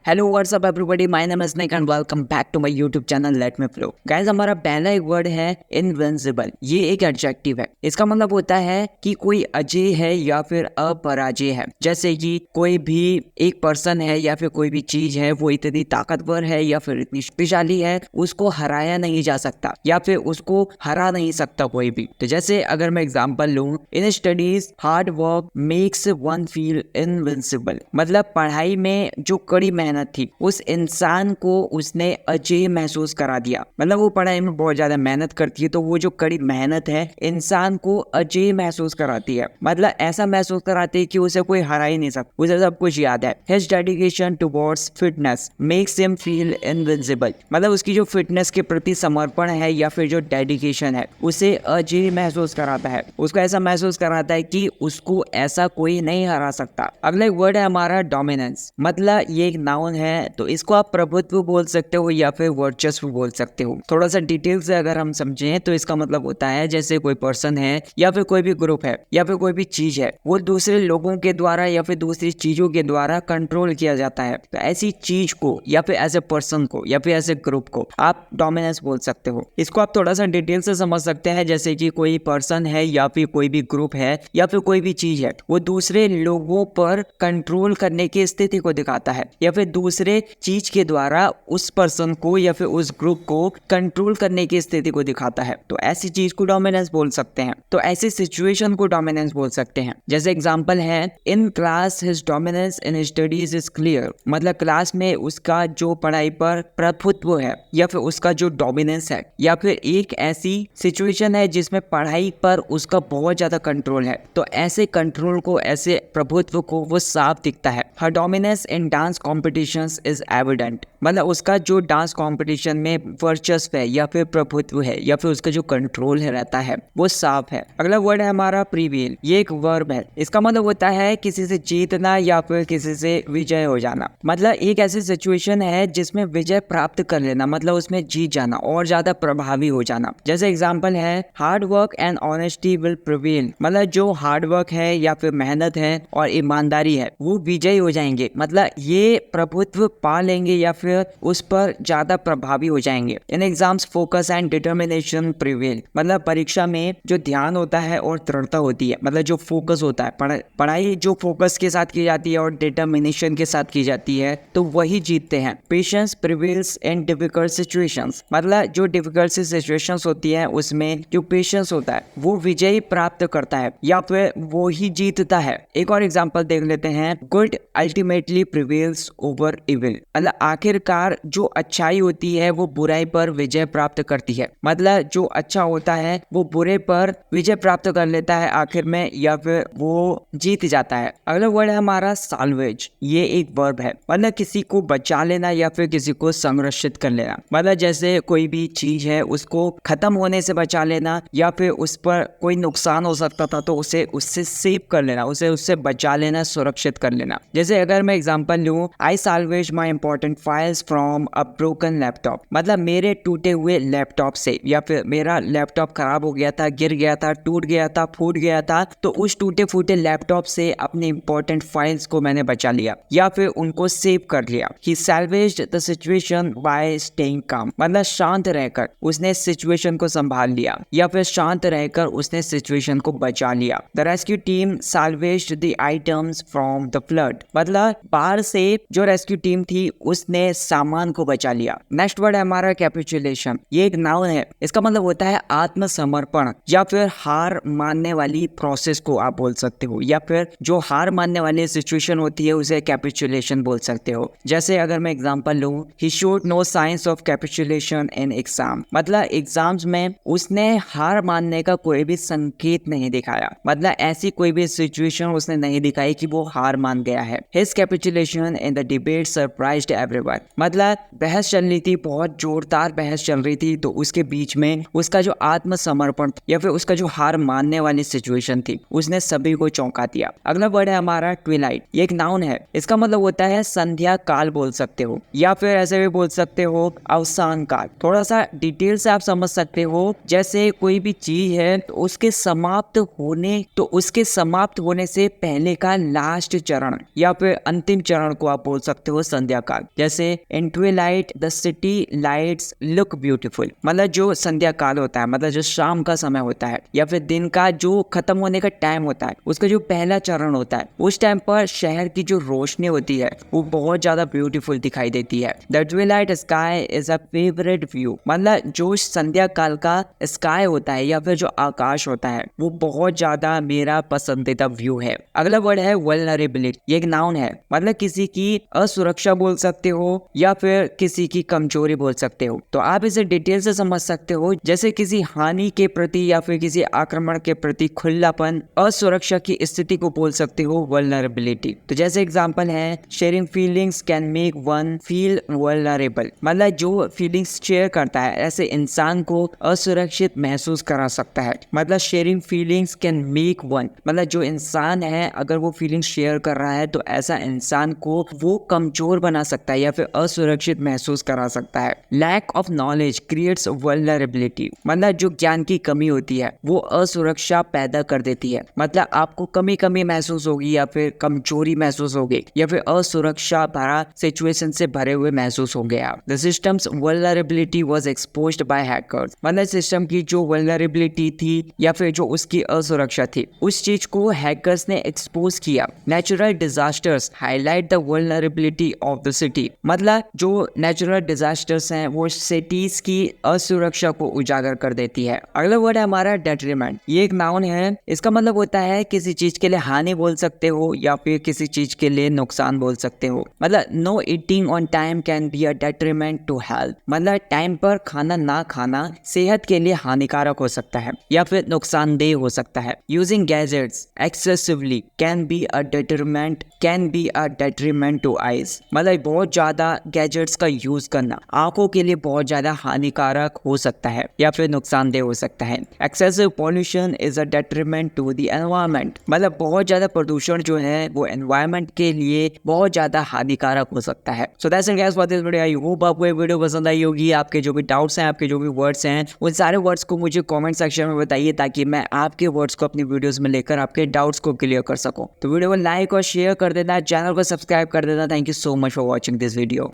Hello what's up everybody, my name is Nick and welcome back to my YouTube channel let me flow. Guys, हमारा पहला एक word है invincible. ये एक adjective है। इसका मतलब होता है कि कोई अजेय है या फिर अपराजेय है। जैसे कि कोई भी एक पर्सन है या फिर कोई भी चीज है, वो इतनी ताकतवर है या फिर इतनी शक्तिशाली है, उसको हराया नहीं जा सकता या फिर उसको हरा नहीं सकता कोई भी। तो जैसे अगर मैं एग्जांपल लूं, in studies hard work makes one feel invincible. मतलब पढ़ाई में जो कड़ी मेहनत थी, उस इंसान को उसने अजेय महसूस करा दिया। मतलब वो पढ़ाई में बहुत ज्यादा मेहनत करती है, तो वो जो कड़ी मेहनत है इंसान को अजेय महसूस कराती है। मतलब ऐसा महसूस कराती है कि उसे कोई हरा ही नहीं सकता, उसे सब कुछ याद है। His dedication towards fitness makes him feel invincible. मतलब उसकी जो फिटनेस के प्रति समर्पण है या फिर जो डेडिकेशन है, उसे अजेय महसूस कराता है। उसको ऐसा महसूस कराता है कि उसको ऐसा कोई नहीं हरा सकता। अगला एक वर्ड है हमारा डोमिनेंस। मतलब ये एक नाउन है, तो इसको आप प्रभुत्व बोल सकते हो या फिर वर्चस्व बोल सकते हो। थोड़ा सा डिटेल से अगर हम समझें तो इसका मतलब होता है जैसे कोई पर्सन है या फिर कोई भी ग्रुप है या फिर कोई भी चीज है, वो दूसरे लोगों के द्वारा या फिर दूसरी चीजों के द्वारा कंट्रोल किया जाता है। तो ऐसी चीज को या फिर ऐसे पर्सन को या फिर ऐसे ग्रुप को आप डोमिनेंस बोल सकते हो। इसको आप थोड़ा सा डिटेल से समझ सकते हैं, जैसे कि कोई पर्सन है या फिर कोई भी ग्रुप है या फिर कोई भी चीज है, वो दूसरे लोगों पर कंट्रोल करने की स्थिति को दिखाता है या फिर दूसरे चीज के द्वारा उस पर्सन को या फिर उस ग्रुप को कंट्रोल करने की स्थिति को दिखाता है। तो ऐसी चीज को डोमिनेंस बोल सकते हैं। तो ऐसी सिचुएशन को डोमिनेंस बोल सकते हैं। जैसे एग्जांपल है, in class his dominance in studies is clear. मतलब क्लास में उसका जो पढ़ाई पर प्रभुत्व है या फिर उसका जो डोमिनेंस है, या फिर एक ऐसी सिचुएशन है जिसमें पढ़ाई पर उसका बहुत ज्यादा कंट्रोल है, तो ऐसे कंट्रोल को, ऐसे प्रभुत्व को वो साफ दिखता है। Her dominance in dance competitions is evident. मतलब उसका जो डांस कंपटीशन में वर्चस्व है या फिर प्रभुत्व है या फिर उसका जो कंट्रोल है रहता है, वो साफ है। अगला वर्ड है हमारा प्रीवेल। ये एक वर्ब है। इसका मतलब होता है किसी से जीतना या फिर किसी से विजय हो जाना। मतलब एक ऐसी सिचुएशन है जिसमें विजय प्राप्त कर लेना, मतलब उसमें जीत जाना और ज्यादा प्रभावी हो जाना। जैसे एग्जाम्पल है, hard work and honesty will prevail. मतलब जो हार्ड वर्क है या फिर मेहनत है और ईमानदारी है, वो विजयी हो जाएंगे। मतलब ये प्रभुत्व पा लेंगे या फिर उस पर ज्यादा प्रभावी हो जाएंगे। In exams focus and determination prevail. मतलब परीक्षा में जो ध्यान होता है और दृढ़ता होती है, मतलब जो फोकस होता है, पढ़ाई जो फोकस के साथ की जाती है और डिटर्मिनेशन के साथ की जाती है, तो वही जीतते हैं। पेशेंस प्रिवेल्स इन डिफिकल्ट सिचुएशंस। मतलब जो डिफिकल्ट सिचुएशंस होती है, उसमें जो पेशेंस होता है वो विजय प्राप्त करता है या फिर वो ही जीतता है। एक और एग्जाम्पल देख लेते हैं, good ultimately prevails over evil. मतलब आखिरकार जो अच्छाई होती है वो बुराई पर विजय प्राप्त करती है। मतलब जो अच्छा होता है वो बुरे पर विजय प्राप्त कर लेता है आखिर में, या फिर वो जीत जाता है। अगला वर्ड है हमारा साल्वेज। ये एक वर्ब है। मतलब किसी को बचा लेना या फिर किसी को संरक्षित कर लेना। मतलब जैसे कोई भी चीज है, उसको खत्म होने से बचा लेना या फिर उस पर कोई नुकसान हो सकता था तो उसे उससे सेव कर लेना, उसे उससे बचा लेना, सुरक्षित कर लेना। जैसे अगर मैं एग्जांपल लूं, I salvage my important files from a broken laptop. मतलब मेरे टूटे हुए लैपटॉप से, या फिर मेरा लैपटॉप खराब हो गया था, गिर गया था, टूट गया था, फूट गया था, तो उस टूटे फूटे लैपटॉप से अपने इंपॉर्टेंट फाइल्स को मैंने बचा लिया या फिर उनको सेव कर लिया। ही सैल्वेज्ड द सिचुएशन बाय स्टेइंग काम। मतलब शांत रहकर उसने सिचुएशन को संभाल लिया या फिर शांत रहकर उसने सिचुएशन को बचा लिया। The rescue team salvaged the items from the flood. मतलब बाढ़ से जो रेस्क्यू टीम थी उसने सामान को बचा लिया। नेक्स्ट वर्ड है हमारा कैपिचुलेशन। ये एक नाउन है। इसका मतलब होता है आत्मसमर्पण या फिर हार मानने वाली प्रोसेस को आप बोल सकते हो, या फिर जो हार मानने वाली सिचुएशन होती है उसे कैपिचुलेशन बोल सकते हो। जैसे अगर मैं एग्जांपल लूं, he showed no signs of capitulation in exam. मतलब एग्जाम्स में उसने हार मानने का कोई भी संकेत नहीं दिखाया। मतलब ऐसी कोई भी सिचुएशन उसने नहीं दिखाई कि वो हार मान गया है। His capitulation in the debate surprised everyone. मतलब बहस चल रही थी, बहुत जोरदार बहस चल रही थी, तो उसके बीच में उसका जो आत्मसमर्पण या फिर उसका जो हार मानने वाली सिचुएशन थी, उसने सभी को चौंका दिया। अगला वर्ड है हमारा ट्विलाइट। ये एक नाउन है। इसका मतलब होता है संध्या काल बोल सकते हो, या फिर ऐसे भी बोल सकते हो अवसान काल। थोड़ा सा डिटेल से आप समझ सकते हो, जैसे कोई भी चीज है तो उसके समाप्त होने से पहले का लास्ट चरण या फिर अंतिम चरण को आप बोल सकते हो संध्या काल। जैसे in twilight the city lights look beautiful, मतलब जो संध्या काल होता है, मतलब जो शाम का समय होता है या फिर दिन का जो खत्म होने का टाइम होता है, उसका जो पहला चरण होता है, उस टाइम पर शहर की जो रोशनी होती है वो बहुत ज्यादा ब्यूटीफुल दिखाई देती है। The Twilight sky is a favourite view, मतलब जो संध्या काल का स्काई होता है या फिर जो आकाश होता है वो बहुत ज्यादा मेरा पसंदीदा व्यू है। अगला वर्ड है वल्नरेबिलिटी, ये एक नाउन है, मतलब किसी की असुरक्षा बोल सकते हो या फिर किसी की कमजोरी बोल सकते हो। तो आप इसे डिटेल से समझ सकते हो, जैसे किसी हानि के प्रति या फिर किसी आक्रमण के प्रति खुलापन, असुरक्षा की स्थिति को बोल सकते हो वल्नरेबिलिटी। तो जैसे एग्जांपल है sharing feelings can make one feel vulnerable, मतलब जो फीलिंग्स शेयर करता है ऐसे इंसान को असुरक्षित महसूस करा सकता है। मतलब sharing feelings can make one, मतलब जो इंसान है अगर वो फीलिंग्स शेयर कर रहा है तो ऐसा इंसान को वो कमजोर बना सकता है या फिर असुरक्षित महसूस करा सकता है। Lack of knowledge creates vulnerability, मतलब जो ज्ञान की कमी होती है वो असुरक्षा पैदा कर देती है, मतलब आपको कमी महसूस होगी या फिर कमजोरी महसूस होगी या फिर असुरक्षा भरा सिचुएशन से भरे हुए महसूस हो गया। The systems vulnerability was exposed by hackers, मतलब सिस्टम की जो वल्नरेबिलिटी थी या फिर जो उसकी असुरक्षा थी उस चीज को हैकर्स ने एक्सपोज किया। Natural disasters highlight the vulnerability of the city, मतलब जो नेचुरल डिजास्टर्स हैं वो सिटीज की असुरक्षा को उजागर कर देती है। अगला वर्ड है हमारा डेट्रीमेंट, ये एक नाउन है, इसका मतलब होता है किसी चीज के लिए हानि बोल सकते हो या फिर किसी चीज के लिए नुकसान बोल सकते हो। मतलब no eating on time can be a detriment to health, मतलब टाइम पर खाना ना खाना सेहत के लिए हानिकारक हो सकता है या फिर नुकसानदेह हो सकता है। Using gadgets excessively can be a detriment two eyes, मतलब बहुत ज्यादा गैजेट्स का यूज करना आंखों के लिए बहुत ज्यादा हानिकारक हो सकता है या फिर नुकसानदेह हो सकता है। Excessive pollution is a detriment to the environment, मतलब बहुत ज्यादा प्रदूषण जो है वो एनवायरनमेंट के लिए बहुत ज्यादा हानिकारक हो सकता है। So that's it guys for this video. I hope आपको ये वीडियो पसंद आई होगी। आपके जो भी डाउट्स हैं, आपके जो भी वर्ड्स हैं, उन सारे वर्ड्स को मुझे कमेंट सेक्शन में बताइए ताकि मैं आपके वर्ड्स को अपनी वीडियोस में लेकर आपके डाउट्स को क्लियर कर सकूं। तो वीडियो को लाइक और शेयर कर देना, चैनल को सब्सक्राइब कर देना। Thank you so much for watching this video.